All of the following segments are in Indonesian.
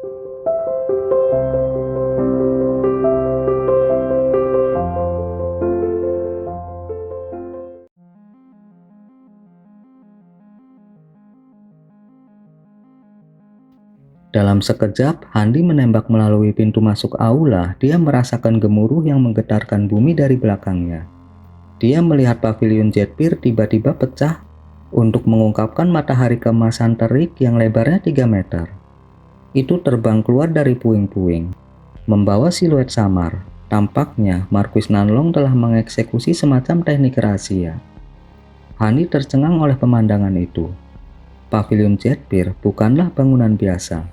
Dalam sekejap, Handi menembak melalui pintu masuk aula. Dia merasakan gemuruh yang menggetarkan bumi dari belakangnya. Dia melihat paviliun Jetpir tiba-tiba pecah untuk mengungkapkan matahari keemasan terik yang lebarnya 3 meter. Itu terbang keluar dari puing-puing, membawa siluet samar. Tampaknya Marquis Nanlong telah mengeksekusi semacam teknik rahasia. Hani tercengang oleh pemandangan itu. Paviliun Jetpir bukanlah bangunan biasa.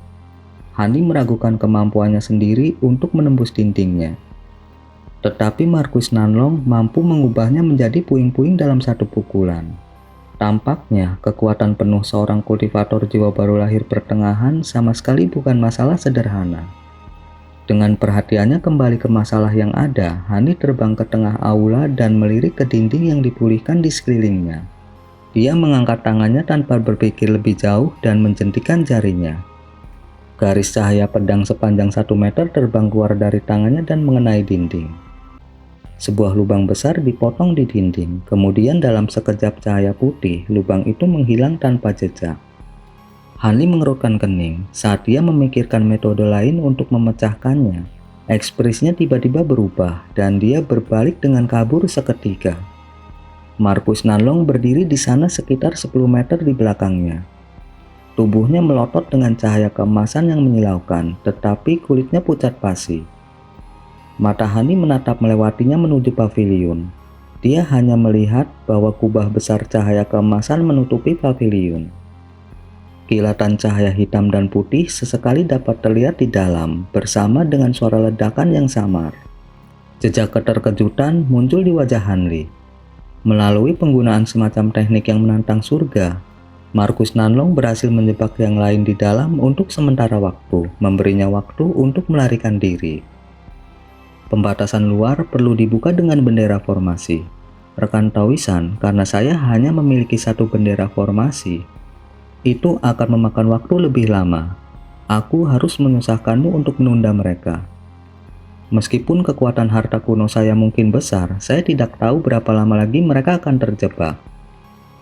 Hani meragukan kemampuannya sendiri untuk menembus dindingnya. Tetapi Marquis Nanlong mampu mengubahnya menjadi puing-puing dalam satu pukulan. Tampaknya kekuatan penuh seorang kultivator jiwa baru lahir pertengahan sama sekali bukan masalah sederhana. Dengan perhatiannya kembali ke masalah yang ada, Hani terbang ke tengah aula dan melirik ke dinding yang dipulihkan di sekelilingnya. Dia mengangkat tangannya tanpa berpikir lebih jauh dan menjentikan jarinya. Garis cahaya pedang sepanjang 1 meter terbang keluar dari tangannya dan mengenai dinding. Sebuah lubang besar dipotong di dinding, kemudian dalam sekejap cahaya putih, lubang itu menghilang tanpa jejak. Hani mengerutkan kening saat dia memikirkan metode lain untuk memecahkannya. Ekspresinya tiba-tiba berubah dan dia berbalik dengan kabur seketika. Marquis Nanlong berdiri di sana sekitar 10 meter di belakangnya. Tubuhnya melotot dengan cahaya keemasan yang menyilaukan, tetapi kulitnya pucat pasi. Mata Hani menatap melewatinya menuju paviliun. Dia hanya melihat bahwa kubah besar cahaya keemasan menutupi paviliun. Kilatan cahaya hitam dan putih sesekali dapat terlihat di dalam, bersama dengan suara ledakan yang samar. Jejak keterkejutan muncul di wajah Hanli. Melalui penggunaan semacam teknik yang menantang surga, Marquis Nanlong berhasil menjebak yang lain di dalam untuk sementara waktu, memberinya waktu untuk melarikan diri. Pembatasan luar perlu dibuka dengan bendera formasi. Rekan Taoisan, karena saya hanya memiliki satu bendera formasi, itu akan memakan waktu lebih lama. Aku harus menyusahkanmu untuk menunda mereka. Meskipun kekuatan harta kuno saya mungkin besar, saya tidak tahu berapa lama lagi mereka akan terjebak.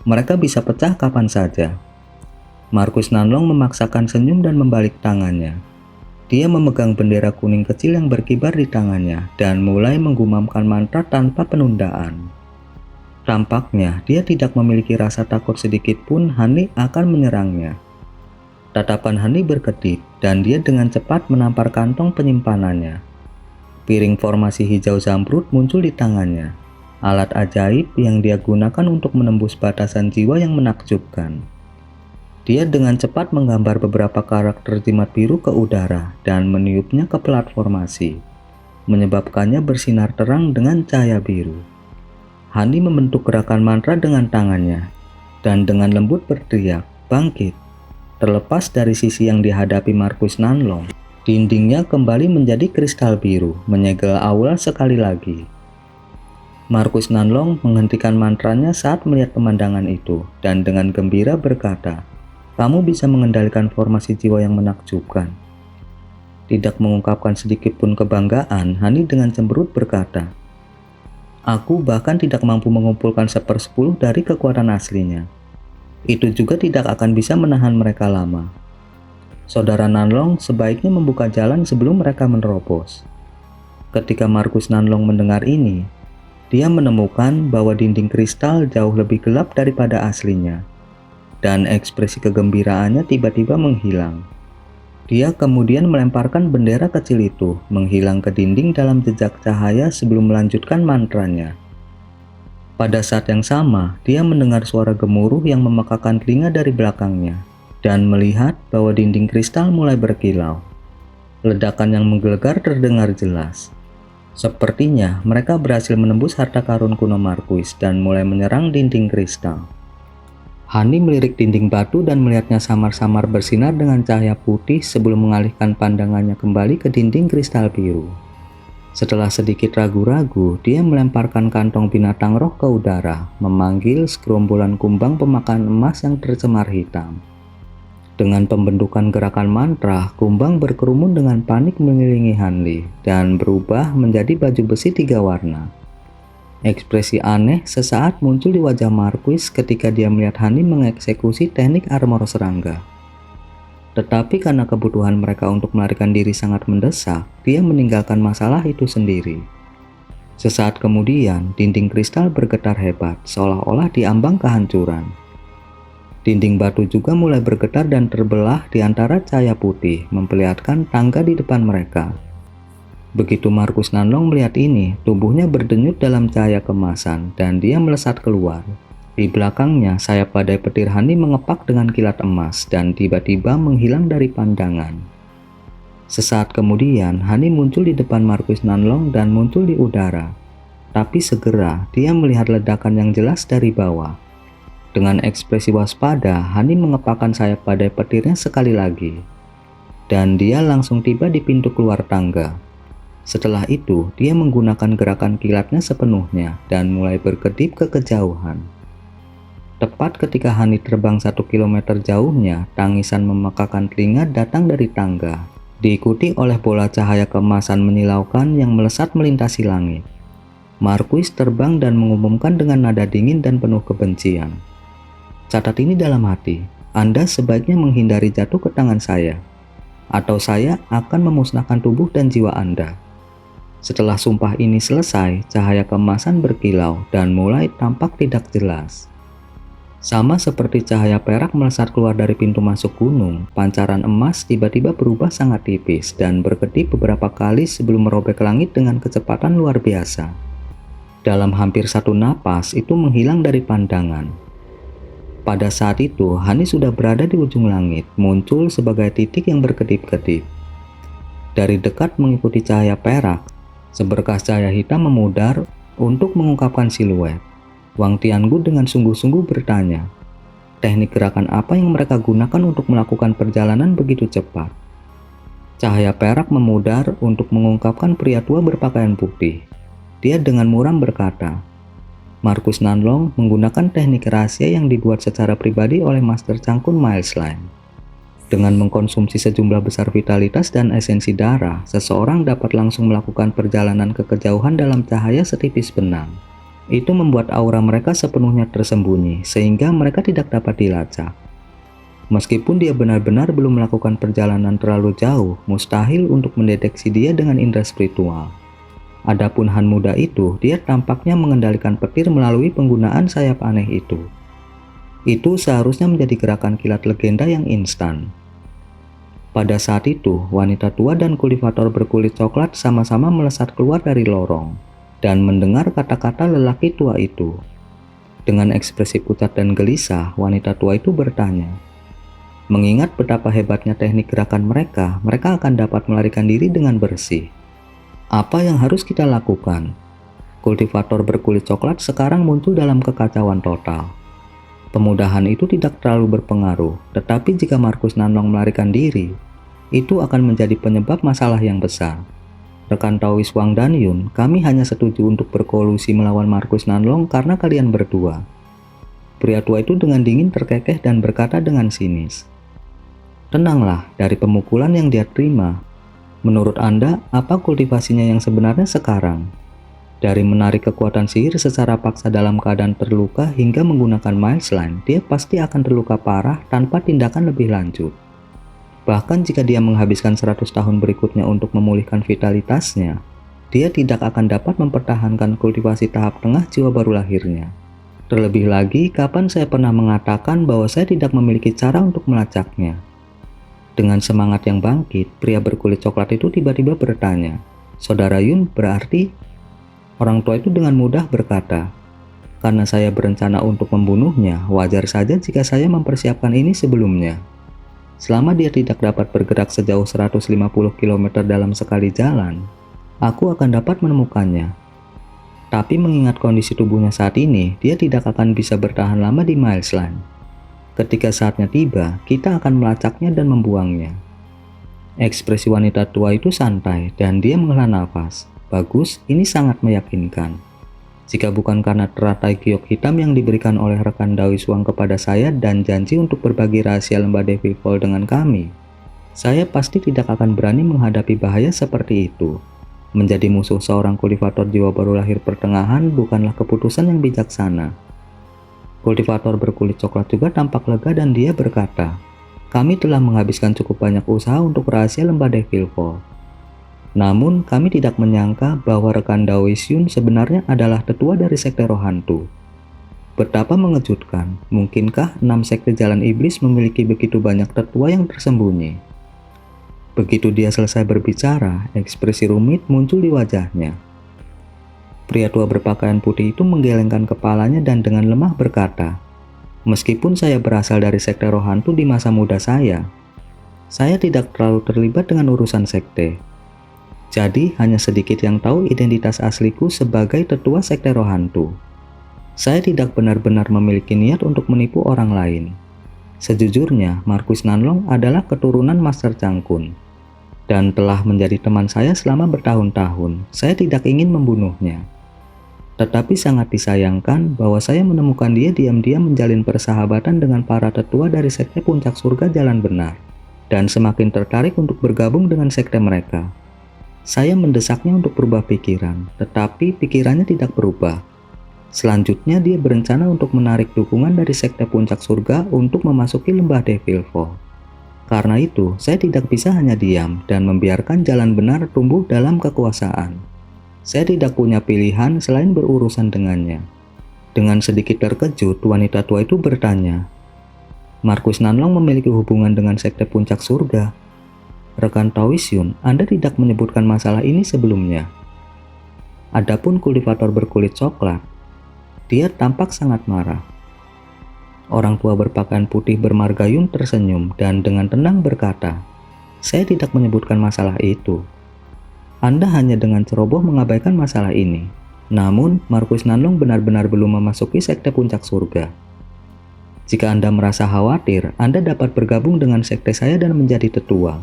Mereka bisa pecah kapan saja. Marquis Nanlong memaksakan senyum dan membalik tangannya. Dia memegang bendera kuning kecil yang berkibar di tangannya dan mulai menggumamkan mantra tanpa penundaan. Tampaknya dia tidak memiliki rasa takut sedikit pun Hani akan menyerangnya. Tatapan Hani berkedip dan dia dengan cepat menampar kantong penyimpanannya. Piring formasi hijau zamrud muncul di tangannya. Alat ajaib yang dia gunakan untuk menembus batasan jiwa yang menakjubkan. Dia dengan cepat menggambar beberapa karakter jimat biru ke udara dan meniupnya ke pelat formasi, menyebabkannya bersinar terang dengan cahaya biru. Hani membentuk gerakan mantra dengan tangannya, dan dengan lembut berteriak, "Bangkit!" Terlepas dari sisi yang dihadapi Marquis Nanlong, dindingnya kembali menjadi kristal biru, menyegel aula sekali lagi. Marquis Nanlong menghentikan mantranya saat melihat pemandangan itu, dan dengan gembira berkata, "Kamu bisa mengendalikan formasi jiwa yang menakjubkan." Tidak mengungkapkan sedikit pun kebanggaan, Hani dengan cemberut berkata, "Aku bahkan tidak mampu mengumpulkan 1/10 dari kekuatan aslinya. Itu juga tidak akan bisa menahan mereka lama. Saudara Nanlong sebaiknya membuka jalan sebelum mereka menerobos." Ketika Marquis Nanlong mendengar ini, dia menemukan bahwa dinding kristal jauh lebih gelap daripada aslinya, dan ekspresi kegembiraannya tiba-tiba menghilang. Dia kemudian melemparkan bendera kecil itu, menghilang ke dinding dalam jejak cahaya sebelum melanjutkan mantranya. Pada saat yang sama, dia mendengar suara gemuruh yang memekakan telinga dari belakangnya, dan melihat bahwa dinding kristal mulai berkilau. Ledakan yang menggelegar terdengar jelas. Sepertinya mereka berhasil menembus harta karun kuno Marquis dan mulai menyerang dinding kristal. Hani melirik dinding batu dan melihatnya samar-samar bersinar dengan cahaya putih sebelum mengalihkan pandangannya kembali ke dinding kristal biru. Setelah sedikit ragu-ragu, dia melemparkan kantong binatang roh ke udara, memanggil segerombolan kumbang pemakan emas yang tercemar hitam. Dengan pembentukan gerakan mantra, kumbang berkerumun dengan panik mengelilingi Hanli dan berubah menjadi baju besi 3 warna. Ekspresi aneh sesaat muncul di wajah Marquis ketika dia melihat Hanli mengeksekusi teknik armor serangga. Tetapi karena kebutuhan mereka untuk melarikan diri sangat mendesak, dia meninggalkan masalah itu sendiri. Sesaat kemudian, dinding kristal bergetar hebat, seolah-olah diambang kehancuran. Dinding batu juga mulai bergetar dan terbelah di antara cahaya putih, memperlihatkan tangga di depan mereka. Begitu Markus Nanlong melihat ini, tubuhnya berdenyut dalam cahaya kemasan, dan dia melesat keluar. Di belakangnya, sayap badai petir Hanli mengepak dengan kilat emas, dan tiba-tiba menghilang dari pandangan. Sesaat kemudian, Hanli muncul di depan Markus Nanlong dan muncul di udara. Tapi segera, dia melihat ledakan yang jelas dari bawah. Dengan ekspresi waspada, Hanli mengepakkan sayap badai petirnya sekali lagi. Dan dia langsung tiba di pintu keluar tangga. Setelah itu, dia menggunakan gerakan kilatnya sepenuhnya dan mulai berkedip ke kejauhan. Tepat ketika Hanli terbang 1 kilometer jauhnya, tangisan memekakan telinga datang dari tangga, diikuti oleh bola cahaya keemasan menyilaukan yang melesat melintasi langit. Marquis terbang dan mengumumkan dengan nada dingin dan penuh kebencian. Catat ini dalam hati, Anda sebaiknya menghindari jatuh ke tangan saya, atau saya akan memusnahkan tubuh dan jiwa Anda. Setelah sumpah ini selesai, cahaya keemasan berkilau dan mulai tampak tidak jelas. Sama seperti cahaya perak melesat keluar dari pintu masuk gunung, pancaran emas tiba-tiba berubah sangat tipis dan berkedip beberapa kali sebelum merobek langit dengan kecepatan luar biasa. Dalam hampir 1 napas, itu menghilang dari pandangan. Pada saat itu, Hanli sudah berada di ujung langit, muncul sebagai titik yang berkedip-kedip. Dari dekat mengikuti cahaya perak, seberkas cahaya hitam memudar untuk mengungkapkan siluet. Wang Tiangu dengan sungguh-sungguh bertanya, teknik gerakan apa yang mereka gunakan untuk melakukan perjalanan begitu cepat? Cahaya perak memudar untuk mengungkapkan pria tua berpakaian putih. Dia dengan muram berkata, Markus Nanlong menggunakan teknik rahasia yang dibuat secara pribadi oleh Master Cangkun Miles Line. Dengan mengkonsumsi sejumlah besar vitalitas dan esensi darah, seseorang dapat langsung melakukan perjalanan ke kejauhan dalam cahaya setipis benang. Itu membuat aura mereka sepenuhnya tersembunyi, sehingga mereka tidak dapat dilacak. Meskipun dia benar-benar belum melakukan perjalanan terlalu jauh, mustahil untuk mendeteksi dia dengan indera spiritual. Adapun Han muda itu, dia tampaknya mengendalikan petir melalui penggunaan sayap aneh itu. Itu seharusnya menjadi gerakan kilat legenda yang instan. Pada saat itu, wanita tua dan kultivator berkulit coklat sama-sama melesat keluar dari lorong dan mendengar kata-kata lelaki tua itu. Dengan ekspresi pucat dan gelisah, wanita tua itu bertanya, mengingat betapa hebatnya teknik gerakan mereka, mereka akan dapat melarikan diri dengan bersih. Apa yang harus kita lakukan? Kultivator berkulit coklat sekarang muncul dalam kekacauan total. Pemudahan itu tidak terlalu berpengaruh, tetapi jika Markus Nanlong melarikan diri, itu akan menjadi penyebab masalah yang besar. Rekan Taois Wang dan Yun, kami hanya setuju untuk berkolusi melawan Markus Nanlong karena kalian berdua. Pria tua itu dengan dingin terkekeh dan berkata dengan sinis, tenanglah, dari pemukulan yang dia terima. Menurut Anda, apa kultivasinya yang sebenarnya sekarang? Dari menarik kekuatan sihir secara paksa dalam keadaan terluka hingga menggunakan Miles Line, dia pasti akan terluka parah tanpa tindakan lebih lanjut. Bahkan jika dia menghabiskan 100 tahun berikutnya untuk memulihkan vitalitasnya, dia tidak akan dapat mempertahankan kultivasi tahap tengah jiwa baru lahirnya. Terlebih lagi, kapan saya pernah mengatakan bahwa saya tidak memiliki cara untuk melacaknya? Dengan semangat yang bangkit, pria berkulit coklat itu tiba-tiba bertanya, Saudara Yun, berarti? Orang tua itu dengan mudah berkata, karena saya berencana untuk membunuhnya, wajar saja jika saya mempersiapkan ini sebelumnya. Selama dia tidak dapat bergerak sejauh 150 km dalam sekali jalan, aku akan dapat menemukannya. Tapi mengingat kondisi tubuhnya saat ini, dia tidak akan bisa bertahan lama di Miles Line. Ketika saatnya tiba, kita akan melacaknya dan membuangnya. Ekspresi wanita tua itu santai dan dia menghela nafas. Bagus, ini sangat meyakinkan. Jika bukan karena teratai giok hitam yang diberikan oleh rekan Dawis Wang kepada saya dan janji untuk berbagi rahasia lembah Devil Fall dengan kami, saya pasti tidak akan berani menghadapi bahaya seperti itu. Menjadi musuh seorang kultivator jiwa baru lahir pertengahan bukanlah keputusan yang bijaksana. Kultivator berkulit coklat juga tampak lega dan dia berkata, "Kami telah menghabiskan cukup banyak usaha untuk rahasia lembah Devil Fall. Namun kami tidak menyangka bahwa rekan Dawis Yun sebenarnya adalah tetua dari sekte roh hantu. Betapa mengejutkan, mungkinkah 6 sekte jalan iblis memiliki begitu banyak tetua yang tersembunyi?" Begitu dia selesai berbicara, ekspresi rumit muncul di wajahnya. Pria tua berpakaian putih itu menggelengkan kepalanya dan dengan lemah berkata, "Meskipun saya berasal dari sekte roh hantu di masa muda saya tidak terlalu terlibat dengan urusan sekte. Jadi hanya sedikit yang tahu identitas asliku sebagai tetua sekte roh hantu. Saya tidak benar-benar memiliki niat untuk menipu orang lain. Sejujurnya, Markus Nanlong adalah keturunan Master Changkun dan telah menjadi teman saya selama bertahun-tahun. Saya tidak ingin membunuhnya. Tetapi sangat disayangkan bahwa saya menemukan dia diam-diam menjalin persahabatan dengan para tetua dari sekte puncak surga jalan benar, dan semakin tertarik untuk bergabung dengan sekte mereka. Saya mendesaknya untuk berubah pikiran, tetapi pikirannya tidak berubah. Selanjutnya dia berencana untuk menarik dukungan dari sekte puncak surga untuk memasuki lembah Devil Fall. Karena itu, saya tidak bisa hanya diam dan membiarkan jalan benar tumbuh dalam kekuasaan. Saya tidak punya pilihan selain berurusan dengannya." Dengan sedikit terkejut, wanita tua itu bertanya, "Markus Nanlong memiliki hubungan dengan sekte puncak surga? Rekan Dawis Yun, Anda tidak menyebutkan masalah ini sebelumnya." Adapun kultivator berkulit coklat, dia tampak sangat marah. Orang tua berpakaian putih bermargayun tersenyum dan dengan tenang berkata, "Saya tidak menyebutkan masalah itu. Anda hanya dengan ceroboh mengabaikan masalah ini. Namun, Markus Nanlong benar-benar belum memasuki sekte puncak surga. Jika Anda merasa khawatir, Anda dapat bergabung dengan sekte saya dan menjadi tetua.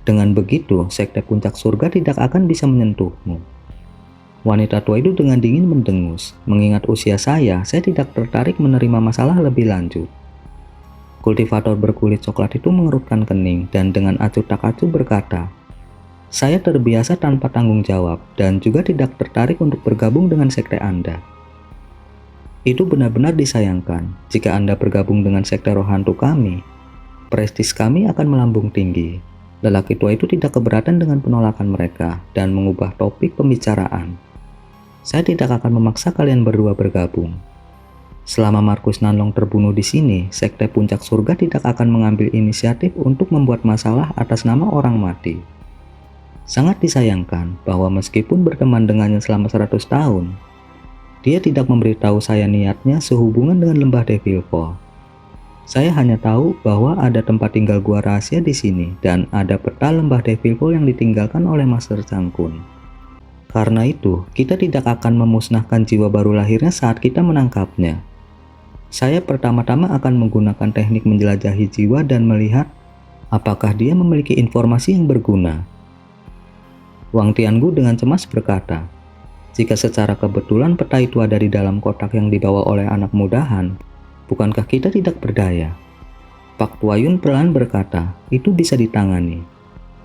Dengan begitu, sekte puncak surga tidak akan bisa menyentuhmu." Wanita tua itu dengan dingin mendengus. Mengingat usia saya tidak tertarik menerima masalah lebih lanjut. Kultivator berkulit coklat itu mengerutkan kening dan dengan acuh tak acuh berkata, "Saya terbiasa tanpa tanggung jawab dan juga tidak tertarik untuk bergabung dengan sekte Anda. Itu benar-benar disayangkan. Jika Anda bergabung dengan sekte roh hantu kami, prestis kami akan melambung tinggi." Lelaki tua itu tidak keberatan dengan penolakan mereka dan mengubah topik pembicaraan. "Saya tidak akan memaksa kalian berdua bergabung. Selama Markus Nanlong terbunuh di sini, sekte puncak surga tidak akan mengambil inisiatif untuk membuat masalah atas nama orang mati. Sangat disayangkan bahwa meskipun berteman dengannya selama 100 tahun, dia tidak memberitahu saya niatnya sehubungan dengan lembah Devil Fall. Saya hanya tahu bahwa ada tempat tinggal gua rahasia di sini dan ada peta lembah Devil Fall yang ditinggalkan oleh Master Changkun. Karena itu, kita tidak akan memusnahkan jiwa baru lahirnya saat kita menangkapnya. Saya pertama-tama akan menggunakan teknik menjelajahi jiwa dan melihat apakah dia memiliki informasi yang berguna." Wang Tiangu dengan cemas berkata, "Jika secara kebetulan peta itu ada di dalam kotak yang dibawa oleh anak muda Han, bukankah kita tidak berdaya?" Pak Tuayun perlahan berkata, "Itu bisa ditangani.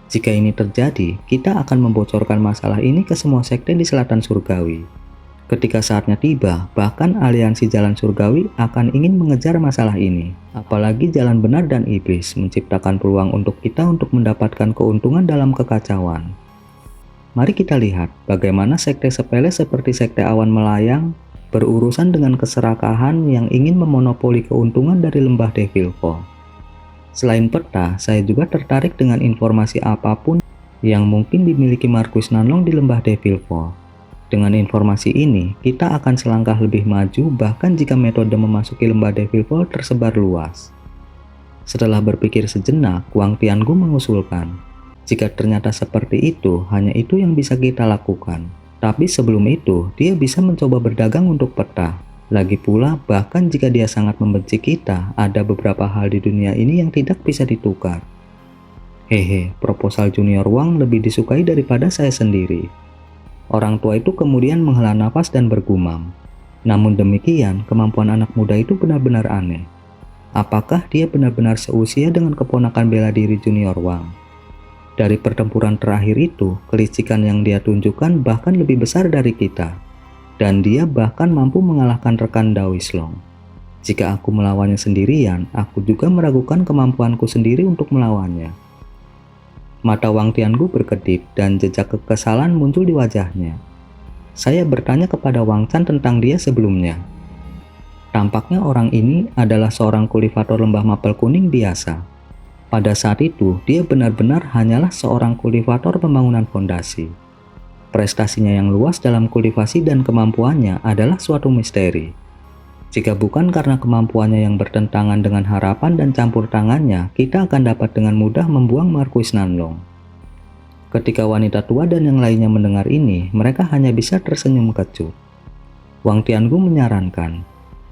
Jika ini terjadi, kita akan membocorkan masalah ini ke semua sekte di selatan surgawi. Ketika saatnya tiba, bahkan aliansi jalan surgawi akan ingin mengejar masalah ini. Apalagi jalan benar dan iblis menciptakan peluang untuk kita untuk mendapatkan keuntungan dalam kekacauan. Mari kita lihat bagaimana sekte sepele seperti sekte awan melayang berurusan dengan keserakahan yang ingin memonopoli keuntungan dari lembah Devil Fall. Selain peta, saya juga tertarik dengan informasi apapun yang mungkin dimiliki Markus Nanlong di lembah Devil Fall. Dengan informasi ini, kita akan selangkah lebih maju bahkan jika metode memasuki lembah Devil Fall tersebar luas." Setelah berpikir sejenak, Wang Tiangu mengusulkan, "Jika ternyata seperti itu, hanya itu yang bisa kita lakukan. Tapi sebelum itu, dia bisa mencoba berdagang untuk peta. Lagi pula, bahkan jika dia sangat membenci kita, ada beberapa hal di dunia ini yang tidak bisa ditukar." Hehe, proposal Junior Wang lebih disukai daripada saya sendiri. Orang tua itu kemudian menghela nafas dan bergumam. Namun demikian, kemampuan anak muda itu benar-benar aneh. Apakah dia benar-benar seusia dengan keponakan bela diri junior Wang? Dari pertempuran terakhir itu, kelicikan yang dia tunjukkan bahkan lebih besar dari kita. Dan dia bahkan mampu mengalahkan rekan Dawislong. Jika aku melawannya sendirian, aku juga meragukan kemampuanku sendiri untuk melawannya. Mata Wang Tiangu berkedip dan jejak kekesalan muncul di wajahnya. Saya bertanya kepada Wang Can tentang dia sebelumnya. Tampaknya orang ini adalah seorang kultivator lembah mapel kuning biasa. Pada saat itu, dia benar-benar hanyalah seorang kultivator pembangunan fondasi. Prestasinya yang luas dalam kultivasi dan kemampuannya adalah suatu misteri. Jika bukan karena kemampuannya yang bertentangan dengan harapan dan campur tangannya, kita akan dapat dengan mudah membuang Marquis Nanlong. Ketika wanita tua dan yang lainnya mendengar ini, mereka hanya bisa tersenyum kecut. Wang Tiangu menyarankan,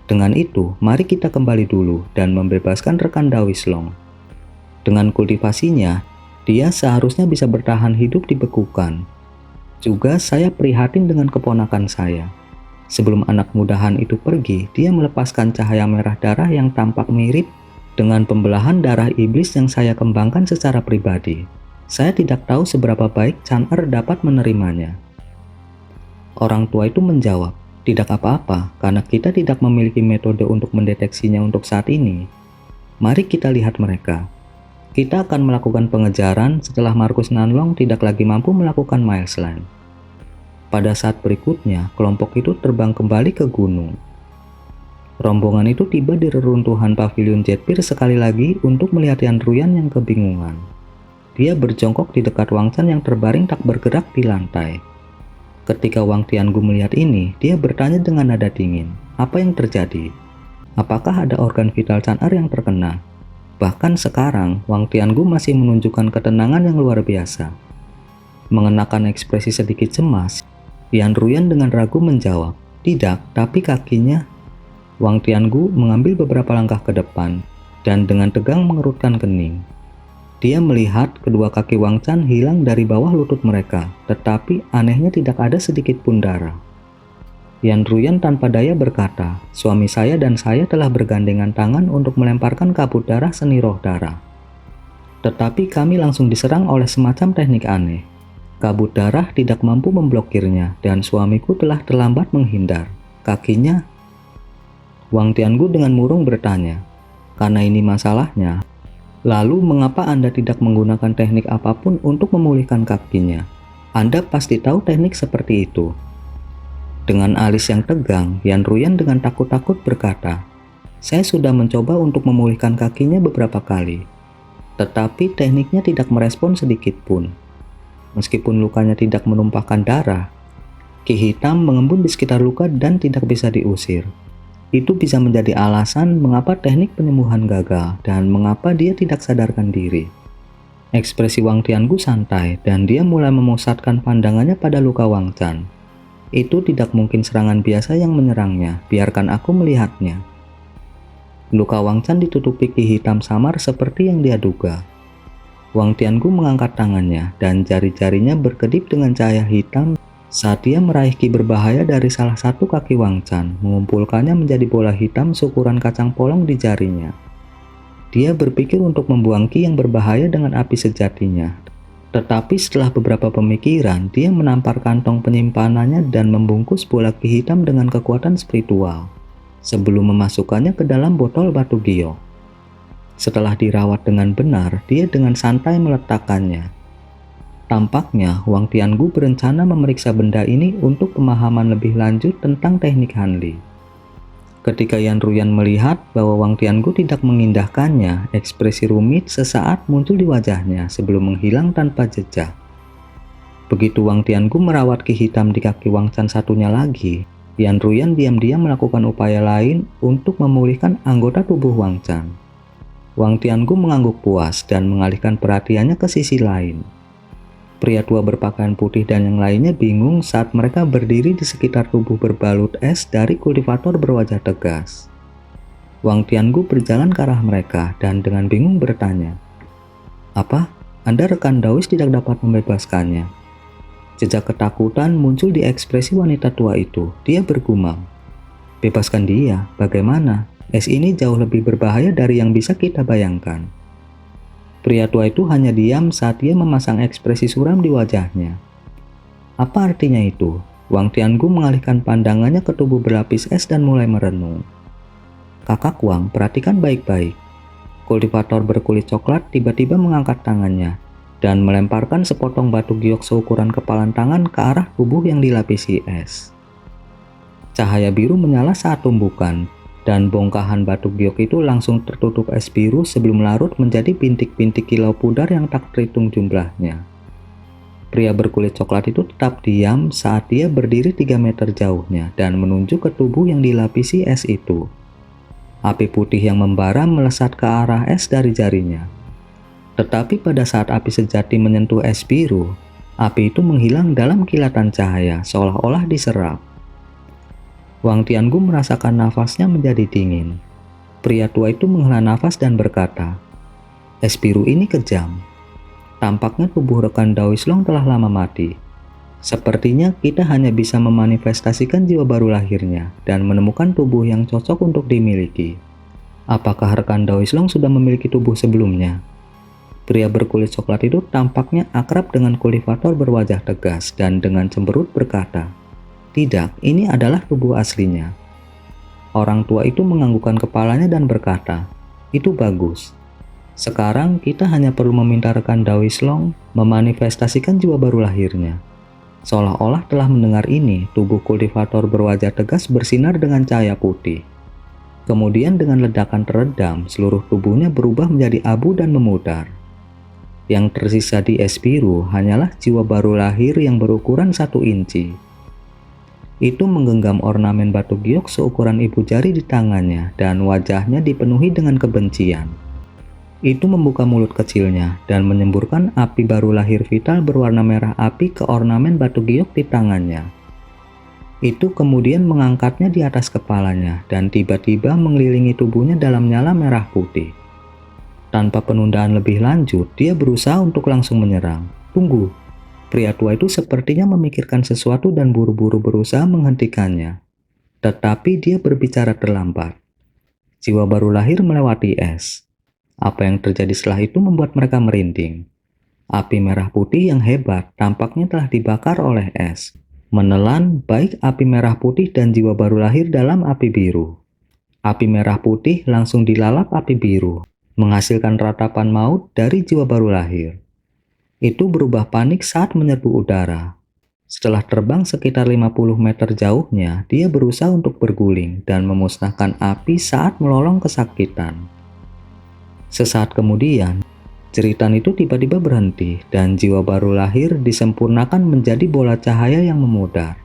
"Dengan itu, mari kita kembali dulu dan membebaskan rekan Dawislong. Dengan kultivasinya, dia seharusnya bisa bertahan hidup dibekukan. Juga saya prihatin dengan keponakan saya. Sebelum anak mudahan itu pergi, dia melepaskan cahaya merah darah yang tampak mirip dengan pembelahan darah iblis yang saya kembangkan secara pribadi. Saya tidak tahu seberapa baik Chan-er dapat menerimanya." Orang tua itu menjawab, "Tidak apa-apa, karena kita tidak memiliki metode untuk mendeteksinya untuk saat ini. Mari kita lihat mereka. Kita akan melakukan pengejaran setelah Marquis Nanlong tidak lagi mampu melakukan milestone." Pada saat berikutnya, kelompok itu terbang kembali ke gunung. Rombongan itu tiba di reruntuhan pavilion Jetpir sekali lagi untuk melihat Yan Ruyan yang kebingungan. Dia berjongkok di dekat Wang Can yang terbaring tak bergerak di lantai. Ketika Wang Tiangu melihat ini, dia bertanya dengan nada dingin, "Apa yang terjadi? Apakah ada organ vital Chan-er yang terkena?" Bahkan sekarang, Wang Tiangu masih menunjukkan ketenangan yang luar biasa. Mengenakan ekspresi sedikit cemas, Yan Ruyan dengan ragu menjawab, "Tidak, tapi kakinya." Wang Tiangu mengambil beberapa langkah ke depan dan dengan tegang mengerutkan kening. Dia melihat kedua kaki Wang Can hilang dari bawah lutut mereka, tetapi anehnya tidak ada sedikit pun darah. Yan Ruyan tanpa daya berkata, "Suami saya dan saya telah bergandengan tangan untuk melemparkan kabut darah seni roh darah. Tetapi kami langsung diserang oleh semacam teknik aneh. Kabut darah tidak mampu memblokirnya dan suamiku telah terlambat menghindar. Kakinya..." Wang Tiangu dengan murung bertanya, "Karena ini masalahnya, lalu mengapa Anda tidak menggunakan teknik apapun untuk memulihkan kakinya? Anda pasti tahu teknik seperti itu." Dengan alis yang tegang, Yan Ruyan dengan takut-takut berkata, "Saya sudah mencoba untuk memulihkan kakinya beberapa kali, tetapi tekniknya tidak merespon sedikit pun. Meskipun lukanya tidak menumpahkan darah, ki hitam mengembun di sekitar luka dan tidak bisa diusir. Itu bisa menjadi alasan mengapa teknik penyembuhan gagal dan mengapa dia tidak sadarkan diri." Ekspresi Wang Tiangu santai dan dia mulai memusatkan pandangannya pada luka Wang Can. "Itu tidak mungkin serangan biasa yang menyerangnya, biarkan aku melihatnya." Luka Wang Can ditutupi ki hitam samar seperti yang dia duga. Wang Tiangu mengangkat tangannya dan jari-jarinya berkedip dengan cahaya hitam saat dia meraih ki berbahaya dari salah satu kaki Wang Can, mengumpulkannya menjadi bola hitam seukuran kacang polong di jarinya. Dia berpikir untuk membuang ki yang berbahaya dengan api sejatinya. Tetapi setelah beberapa pemikiran, dia menampar kantong penyimpanannya dan membungkus bola ki hitam dengan kekuatan spiritual sebelum memasukkannya ke dalam botol batu giok. Setelah dirawat dengan benar, dia dengan santai meletakkannya. Tampaknya Wang Tiangu berencana memeriksa benda ini untuk pemahaman lebih lanjut tentang teknik Hanli. Ketika Yan Ruyan melihat bahwa Wang Tiangu tidak mengindahkannya, ekspresi rumit sesaat muncul di wajahnya sebelum menghilang tanpa jejak. Begitu Wang Tiangu merawat ki hitam di kaki Wang Can satunya lagi, Yan Ruyan diam-diam melakukan upaya lain untuk memulihkan anggota tubuh Wang Can. Wang Tiangu mengangguk puas dan mengalihkan perhatiannya ke sisi lain. Pria tua berpakaian putih dan yang lainnya bingung saat mereka berdiri di sekitar tubuh berbalut es dari kultivator berwajah tegas. Wang Tiangu berjalan ke arah mereka dan dengan bingung bertanya, "Apa? Anda rekan Daois tidak dapat membebaskannya?" Jejak ketakutan muncul di ekspresi wanita tua itu. Dia bergumam, "Bebaskan dia, bagaimana? Es ini jauh lebih berbahaya dari yang bisa kita bayangkan." Pria tua itu hanya diam saat dia memasang ekspresi suram di wajahnya. "Apa artinya itu?" Wang Tiangu mengalihkan pandangannya ke tubuh berlapis es dan mulai merenung. "Kakak Wang, perhatikan baik-baik." Kultivator berkulit coklat tiba-tiba mengangkat tangannya dan melemparkan sepotong batu giok seukuran kepalan tangan ke arah tubuh yang dilapisi es. Cahaya biru menyala saat tumbukan, dan bongkahan batu giok itu langsung tertutup es biru sebelum larut menjadi bintik-bintik kilau pudar yang tak terhitung jumlahnya. Pria berkulit coklat itu tetap diam saat dia berdiri 3 meter jauhnya dan menunjuk ke tubuh yang dilapisi es itu. Api putih yang membara melesat ke arah es dari jarinya. Tetapi pada saat api sejati menyentuh es biru, api itu menghilang dalam kilatan cahaya, seolah-olah diserap. Wang Tiangu merasakan nafasnya menjadi dingin. Pria tua itu menghela nafas dan berkata, "Es biru ini kejam. Tampaknya tubuh rekan Dao Islong telah lama mati. Sepertinya kita hanya bisa memanifestasikan jiwa baru lahirnya dan menemukan tubuh yang cocok untuk dimiliki. Apakah rekan Dao Islong sudah memiliki tubuh sebelumnya?" Pria berkulit coklat itu tampaknya akrab dengan kultivator berwajah tegas dan dengan cemberut berkata, "Tidak, ini adalah tubuh aslinya." Orang tua itu menganggukkan kepalanya dan berkata, "Itu bagus. Sekarang kita hanya perlu meminta rekan Dao Islong memanifestasikan jiwa baru lahirnya." Seolah-olah telah mendengar ini, tubuh kultivator berwajah tegas bersinar dengan cahaya putih. Kemudian dengan ledakan teredam, seluruh tubuhnya berubah menjadi abu dan memudar. Yang tersisa di es biru hanyalah jiwa baru lahir yang berukuran 1 inci. Itu menggenggam ornamen batu giok seukuran ibu jari di tangannya dan wajahnya dipenuhi dengan kebencian. Itu membuka mulut kecilnya dan menyemburkan api baru lahir vital berwarna merah api ke ornamen batu giok di tangannya. Itu kemudian mengangkatnya di atas kepalanya dan tiba-tiba mengelilingi tubuhnya dalam nyala merah putih. Tanpa penundaan lebih lanjut, dia berusaha untuk langsung menyerang. "Tunggu." Pria tua itu sepertinya memikirkan sesuatu dan buru-buru berusaha menghentikannya. Tetapi dia berbicara terlambat. Jiwa baru lahir melewati es. Apa yang terjadi setelah itu membuat mereka merinding. Api merah putih yang hebat tampaknya telah dibakar oleh es, menelan baik api merah putih dan jiwa baru lahir dalam api biru. Api merah putih langsung dilalap api biru, menghasilkan ratapan maut dari jiwa baru lahir. Itu berubah panik saat menyerbu udara. Setelah terbang sekitar 50 meter jauhnya, dia berusaha untuk berguling dan memusnahkan api saat melolong kesakitan. Sesaat kemudian, jeritan itu tiba-tiba berhenti dan jiwa baru lahir disempurnakan menjadi bola cahaya yang memudar.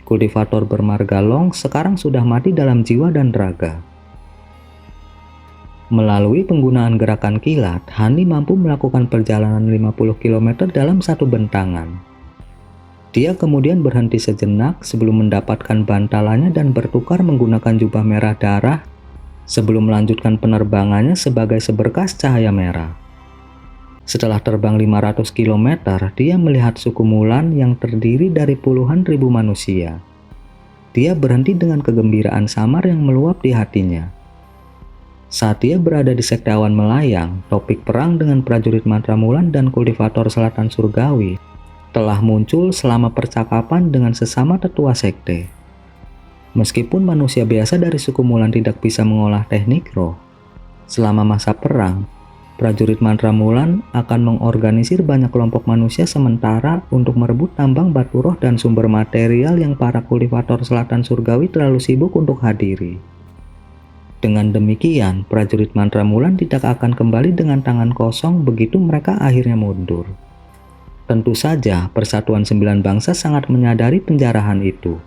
Kultivator bermarga Long sekarang sudah mati dalam jiwa dan raga. Melalui penggunaan gerakan kilat, Hani mampu melakukan perjalanan 50 km dalam satu bentangan. Dia kemudian berhenti sejenak sebelum mendapatkan bantalannya dan bertukar menggunakan jubah merah darah sebelum melanjutkan penerbangannya sebagai seberkas cahaya merah. Setelah terbang 500 km, dia melihat suku Mulan yang terdiri dari puluhan ribu manusia. Dia berhenti dengan kegembiraan samar yang meluap di hatinya. Saat dia berada di sekte awan melayang, topik perang dengan prajurit mantra Mulan dan kultivator selatan surgawi telah muncul selama percakapan dengan sesama tetua sekte. Meskipun manusia biasa dari suku Mulan tidak bisa mengolah teknik roh, selama masa perang, prajurit mantra Mulan akan mengorganisir banyak kelompok manusia sementara untuk merebut tambang batu roh dan sumber material yang para kultivator selatan surgawi terlalu sibuk untuk hadiri. Dengan demikian, prajurit mantra Mulan tidak akan kembali dengan tangan kosong begitu mereka akhirnya mundur. Tentu saja, Persatuan Sembilan Bangsa sangat menyadari penjarahan itu.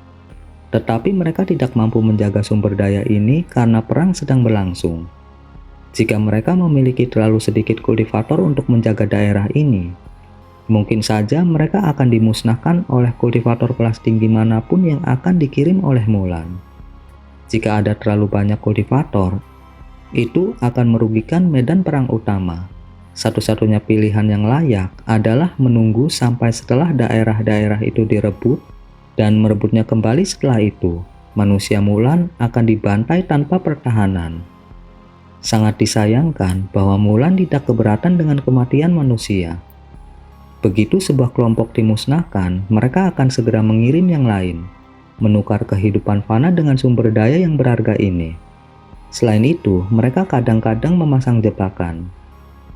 Tetapi mereka tidak mampu menjaga sumber daya ini karena perang sedang berlangsung. Jika mereka memiliki terlalu sedikit kultivator untuk menjaga daerah ini, mungkin saja mereka akan dimusnahkan oleh kultivator kelas tinggi manapun yang akan dikirim oleh Mulan. Jika ada terlalu banyak kultivator, itu akan merugikan medan perang utama. Satu-satunya pilihan yang layak adalah menunggu sampai setelah daerah-daerah itu direbut, dan merebutnya kembali. Setelah itu, manusia Mulan akan dibantai tanpa pertahanan. Sangat disayangkan bahwa Mulan tidak keberatan dengan kematian manusia. Begitu sebuah kelompok dimusnahkan, mereka akan segera mengirim yang lain, menukar kehidupan fana dengan sumber daya yang berharga ini. Selain itu, mereka kadang-kadang memasang jebakan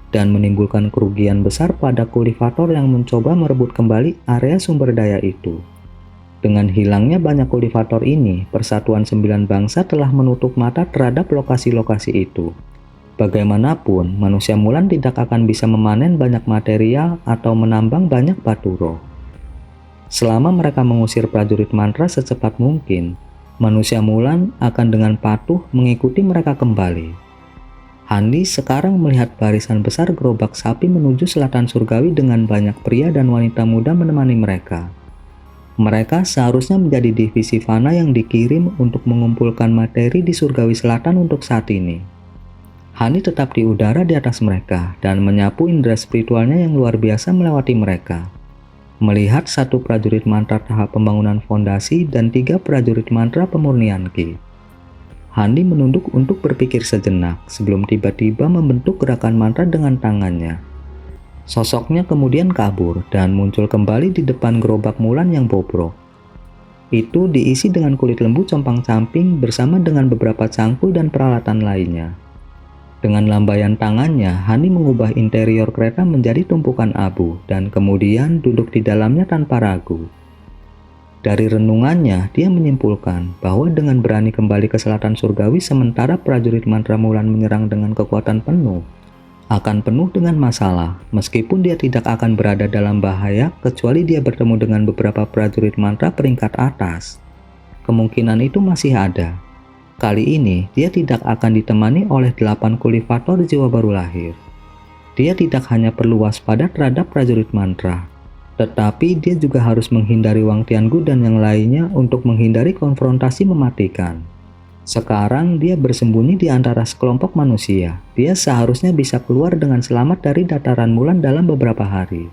dan menimbulkan kerugian besar pada kultivator yang mencoba merebut kembali area sumber daya itu. Dengan hilangnya banyak kultivator ini, Persatuan Sembilan Bangsa telah menutup mata terhadap lokasi-lokasi itu. Bagaimanapun, manusia Mulan tidak akan bisa memanen banyak material atau menambang banyak batu roh. Selama mereka mengusir prajurit mantra secepat mungkin, manusia Mulan akan dengan patuh mengikuti mereka kembali. Handi sekarang melihat barisan besar gerobak sapi menuju selatan surgawi dengan banyak pria dan wanita muda menemani mereka. Mereka seharusnya menjadi divisi fana yang dikirim untuk mengumpulkan materi di surgawi selatan untuk saat ini. Hani tetap di udara di atas mereka dan menyapu indera spiritualnya yang luar biasa melewati mereka. Melihat satu prajurit mantra tahap pembangunan fondasi dan 3 prajurit mantra pemurnian ki. Hani menunduk untuk berpikir sejenak sebelum tiba-tiba membentuk gerakan mantra dengan tangannya. Sosoknya kemudian kabur dan muncul kembali di depan gerobak Mulan yang bobrok. Itu diisi dengan kulit lembu compang-camping bersama dengan beberapa cangkul dan peralatan lainnya. Dengan lambaian tangannya, Hani mengubah interior kereta menjadi tumpukan abu dan kemudian duduk di dalamnya tanpa ragu. Dari renungannya, dia menyimpulkan bahwa dengan berani kembali ke selatan surgawi sementara prajurit mantra Mulan menyerang dengan kekuatan penuh, akan penuh dengan masalah, meskipun dia tidak akan berada dalam bahaya kecuali dia bertemu dengan beberapa prajurit mantra peringkat atas. Kemungkinan itu masih ada. Kali ini, dia tidak akan ditemani oleh 8 kultivator jiwa baru lahir. Dia tidak hanya perlu waspada terhadap prajurit mantra, tetapi dia juga harus menghindari Wang Tiangu dan yang lainnya untuk menghindari konfrontasi mematikan. Sekarang dia bersembunyi di antara sekelompok manusia. Dia seharusnya bisa keluar dengan selamat dari dataran Mulan dalam beberapa hari.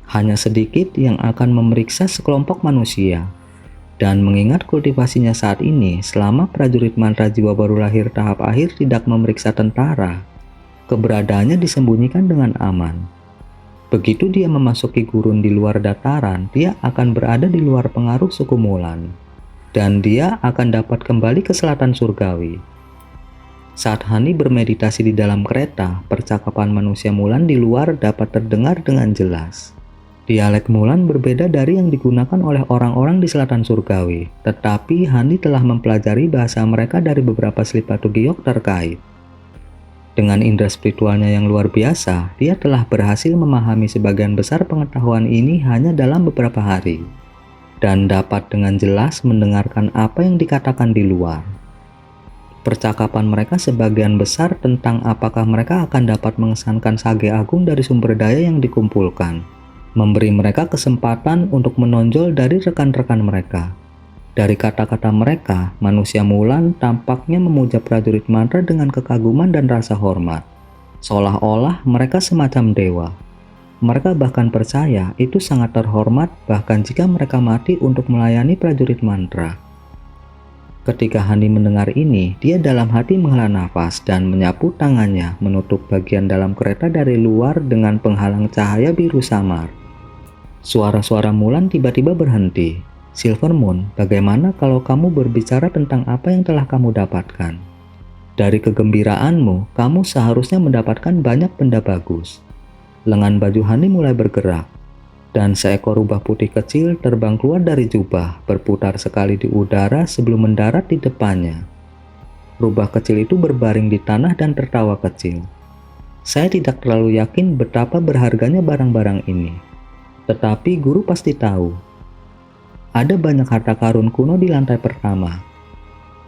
Hanya sedikit yang akan memeriksa sekelompok manusia. Dan mengingat kultivasinya saat ini, selama prajurit mantra jiwa baru lahir tahap akhir tidak memeriksa tentara, keberadaannya disembunyikan dengan aman. Begitu dia memasuki gurun di luar dataran, dia akan berada di luar pengaruh suku Mulan. Dan dia akan dapat kembali ke selatan surgawi. Saat Hani bermeditasi di dalam kereta, percakapan manusia Mulan di luar dapat terdengar dengan jelas. Dialek Mulan berbeda dari yang digunakan oleh orang-orang di selatan surgawi, tetapi Hani telah mempelajari bahasa mereka dari beberapa slip batu giok terkait. Dengan indera spiritualnya yang luar biasa, dia telah berhasil memahami sebagian besar pengetahuan ini hanya dalam beberapa hari. Dan dapat dengan jelas mendengarkan apa yang dikatakan di luar. Percakapan mereka sebagian besar tentang apakah mereka akan dapat mengesankan sage agung dari sumber daya yang dikumpulkan, memberi mereka kesempatan untuk menonjol dari rekan-rekan mereka. Dari kata-kata mereka, manusia Mulan tampaknya memuja prajurit mantra dengan kekaguman dan rasa hormat, seolah-olah mereka semacam dewa. Mereka bahkan percaya itu sangat terhormat bahkan jika mereka mati untuk melayani prajurit mantra. Ketika Hani mendengar ini, dia dalam hati menghela nafas dan menyapu tangannya menutup bagian dalam kereta dari luar dengan penghalang cahaya biru samar. Suara-suara Mulan tiba-tiba berhenti. Silvermoon, bagaimana kalau kamu berbicara tentang apa yang telah kamu dapatkan? Dari kegembiraanmu, kamu seharusnya mendapatkan banyak benda bagus. Lengan baju Hani mulai bergerak, dan seekor rubah putih kecil terbang keluar dari jubah, berputar sekali di udara sebelum mendarat di depannya. Rubah kecil itu berbaring di tanah dan tertawa kecil. Saya tidak terlalu yakin betapa berharganya barang-barang ini, tetapi guru pasti tahu. Ada banyak harta karun kuno di lantai pertama.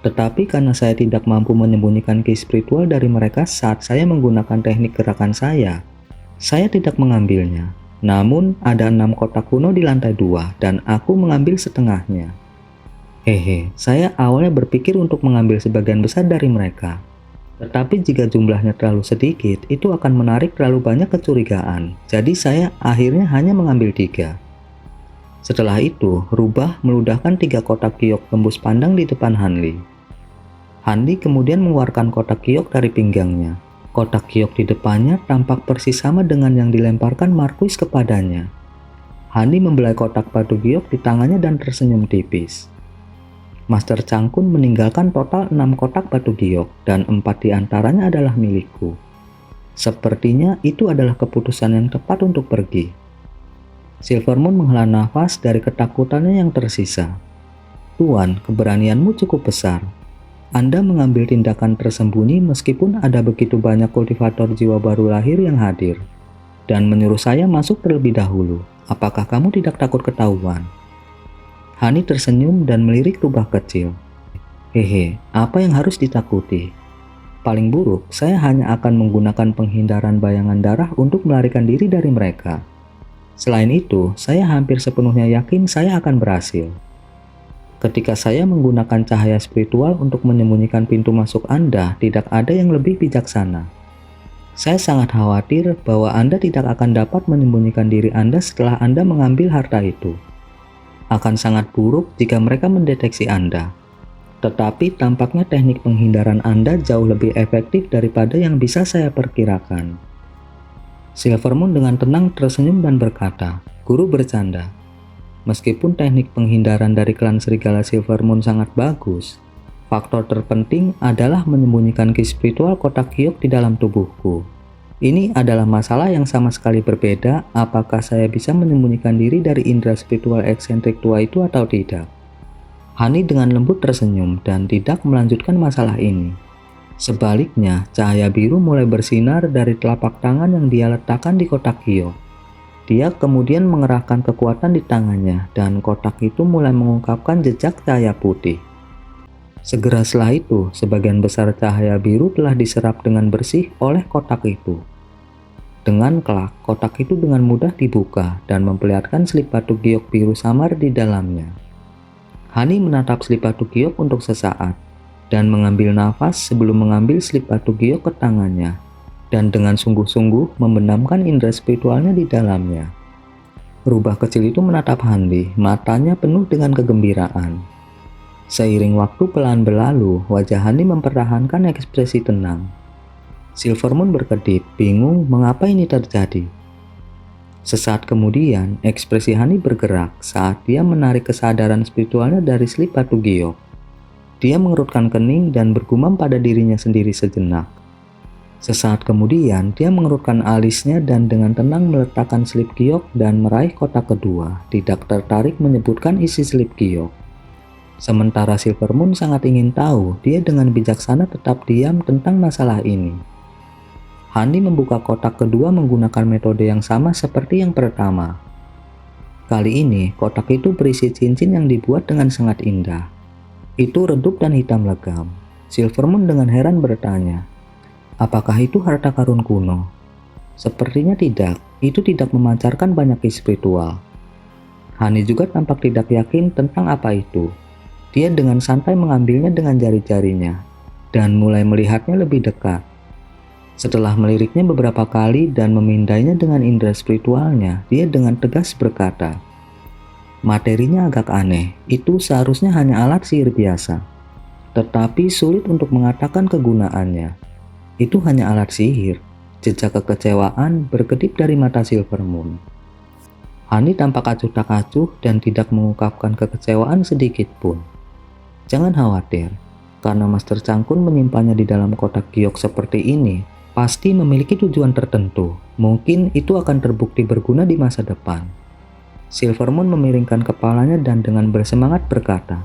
Tetapi karena saya tidak mampu menyembunyikan ki spiritual dari mereka saat saya menggunakan teknik gerakan saya tidak mengambilnya. Namun ada 6 kotak kuno di lantai 2 dan aku mengambil setengahnya. Hehe, saya awalnya berpikir untuk mengambil sebagian besar dari mereka. Tetapi jika jumlahnya terlalu sedikit, itu akan menarik terlalu banyak kecurigaan. Jadi saya akhirnya hanya mengambil 3. Setelah itu, Rubah meludahkan 3 kotak giok tembus pandang di depan Hanli. Hanli kemudian mengeluarkan kotak giok dari pinggangnya. Kotak giok di depannya tampak persis sama dengan yang dilemparkan Marquis kepadanya. Hanli membelai kotak batu giok di tangannya dan tersenyum tipis. Master Cangkun meninggalkan total 6 kotak batu giok dan 4 diantaranya adalah milikku. Sepertinya itu adalah keputusan yang tepat untuk pergi. Silvermoon menghela nafas dari ketakutannya yang tersisa. Tuan, keberanianmu cukup besar. Anda mengambil tindakan tersembunyi meskipun ada begitu banyak kultivator jiwa baru lahir yang hadir. Dan menyuruh saya masuk terlebih dahulu. Apakah kamu tidak takut ketahuan? Hani tersenyum dan melirik Rubah kecil. Hehe, apa yang harus ditakuti? Paling buruk, saya hanya akan menggunakan penghindaran bayangan darah untuk melarikan diri dari mereka. Selain itu, saya hampir sepenuhnya yakin saya akan berhasil. Ketika saya menggunakan cahaya spiritual untuk menyembunyikan pintu masuk Anda, tidak ada yang lebih bijaksana. Saya sangat khawatir bahwa Anda tidak akan dapat menyembunyikan diri Anda setelah Anda mengambil harta itu. Akan sangat buruk jika mereka mendeteksi Anda. Tetapi tampaknya teknik penghindaran Anda jauh lebih efektif daripada yang bisa saya perkirakan. Silvermoon dengan tenang tersenyum dan berkata, "Guru bercanda. Meskipun teknik penghindaran dari klan serigala Silvermoon sangat bagus, faktor terpenting adalah menyembunyikan ki spiritual kotak giok di dalam tubuhku. Ini adalah masalah yang sama sekali berbeda, apakah saya bisa menyembunyikan diri dari indera spiritual eksentrik tua itu atau tidak." Hani dengan lembut tersenyum dan tidak melanjutkan masalah ini. Sebaliknya, cahaya biru mulai bersinar dari telapak tangan yang dia letakkan di kotak giok. Dia kemudian mengerahkan kekuatan di tangannya dan kotak itu mulai mengungkapkan jejak cahaya putih. Segera setelah itu, sebagian besar cahaya biru telah diserap dengan bersih oleh kotak itu. Dengan kelak, kotak itu dengan mudah dibuka dan memperlihatkan slip batu giok biru samar di dalamnya. Hani menatap slip batu giok untuk sesaat dan mengambil nafas sebelum mengambil slip batu giok ke tangannya. Dan dengan sungguh-sungguh membenamkan indera spiritualnya di dalamnya. Rubah kecil itu menatap Hanli, matanya penuh dengan kegembiraan. Seiring waktu pelan berlalu, wajah Hanli mempertahankan ekspresi tenang. Silvermoon berkedip, bingung mengapa ini terjadi. Sesaat kemudian, ekspresi Hanli bergerak saat dia menarik kesadaran spiritualnya dari slip batu giok. Dia mengerutkan kening dan bergumam pada dirinya sendiri sejenak. Sesaat kemudian, dia mengerutkan alisnya dan dengan tenang meletakkan slip giok dan meraih kotak kedua, tidak tertarik menyebutkan isi slip giok. Sementara Silvermoon sangat ingin tahu, dia dengan bijaksana tetap diam tentang masalah ini. Hani membuka kotak kedua menggunakan metode yang sama seperti yang pertama. Kali ini, kotak itu berisi cincin yang dibuat dengan sangat indah. Itu redup dan hitam legam. Silvermoon dengan heran bertanya, "Apakah itu harta karun kuno?" Sepertinya tidak, itu tidak memancarkan banyak ki spiritual. Hani juga tampak tidak yakin tentang apa itu. Dia dengan santai mengambilnya dengan jari-jarinya, dan mulai melihatnya lebih dekat. Setelah meliriknya beberapa kali dan memindainya dengan indera spiritualnya, dia dengan tegas berkata, "Materinya agak aneh, itu seharusnya hanya alat sihir biasa. Tetapi sulit untuk mengatakan kegunaannya. Itu hanya alat sihir." Jejak kekecewaan berkedip dari mata Silvermoon. Hani tampak acuh tak acuh dan tidak mengungkapkan kekecewaan sedikit pun. Jangan khawatir, karena Master Cangkun menyimpannya di dalam kotak giok seperti ini, pasti memiliki tujuan tertentu. Mungkin itu akan terbukti berguna di masa depan. Silvermoon memiringkan kepalanya dan dengan bersemangat berkata,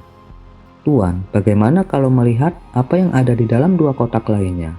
"Tuan, bagaimana kalau melihat apa yang ada di dalam 2 kotak lainnya?"